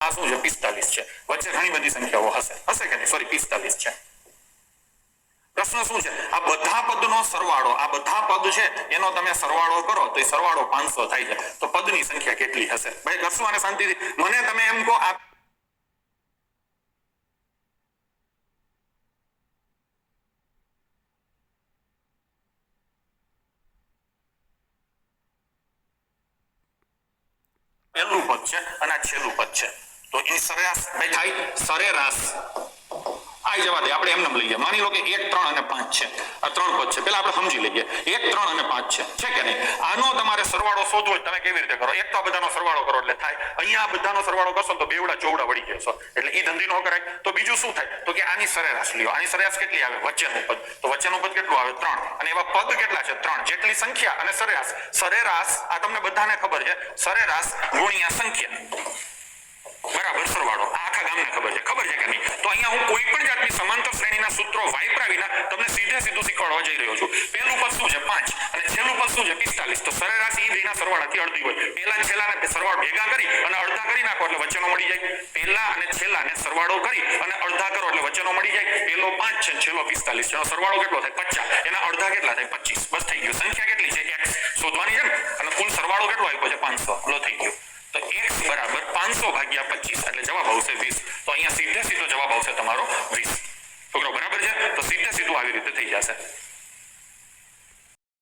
આ શું છે 45 છે વચ્ચે ઘણી બધી સંખ્યાઓ હશે કે નહીં સોરી 45 છે પ્રશ્ન શું છે આ બધા પદનો સરવાળો આ બધા પદ છે એનો તમે સરવાળો કરો તો એ સરવાળો 500 થાય છે તો પદની સંખ્યા કેટલી હશે ભાઈ કરશું અને શાંતિથી મને તમે એમ કહો આ પહેલું પદ છે અને આ છેલ્લું પદ છે તો એની સરેરાશ ભાઈ થાય સરેરાશ આઈ જવા દે આપણે એમને લઈએ માની લો કે 1 3 અને 5 છે આ ત્રણ પદ છે પહેલા આપણે સમજી લઈએ 1 3 અને 5 છે કે નહીં આનો તમારે સરવાળો શોધવો હોય તમે કેવી રીતે કરો એક તો બધાનો સરવાળો કરો એટલે થાય અહીંયા આ બધાનો સરવાળો કરશો તો બેવડા ચોવડા વળી જશો એટલે ઈ ધંધી નો કરાય તો બીજું શું થાય તો કે આની સરેરાશ લ્યો આની સરેરાશ કેટલી આવે વચ્ચેનું પદ તો વચ્ચેનું પદ કેટલું આવે 3 અને એવા પદ કેટલા છે 3 જેટલી સંખ્યા અને સરેરાશ આ તમને બધાને ખબર છે સરેરાશ ગુણ્યા સંખ્યા બરાબર સરવાળો આખા ગામને ખબર છે કે નહીં તો અહીંયા હું કોઈ પણ જાતની સમાંતર શ્રેણીના સૂત્રો વાપર્યા વિના તમને સીધે સીધું શીખવાડવા જઈ રહ્યો છું પહેલું પદ શું છે 5 અને છેલ્લું પદ શું છે 45 તો સરેરાશ એ બેના સરવાળાથી અડધી હોય પહેલા અને છેલ્લાને સરવાળો ભેગા કરી અને અડધા કરી નાખો એટલે વચ્ચેનો મળી જાય પહેલા અને છેલ્લાને સરવાળો કરી અને અડધા કરો એટલે વચ્ચેનો મળી જાય પહેલો 5 છે છેલ્લો 45 એનો સરવાળો કેટલો થાય 50 એના અડધા કેટલા થાય 25 બસ થઈ ગયું સંખ્યા કેટલી છે x શોધવાની છે ને અને કુલ સરવાળો કેટલો આવ્યો છે 500 લો થઈ ગયું તો x બરાબર 500 ભાગ્યા 25 એટલે જવાબ આવશે 20 તો અહીંયા સીધે સીધો જવાબ આવશે તમારો 20 છોકરો બરાબર છે તો સીધે સીધું આવી રીતે થઈ જશે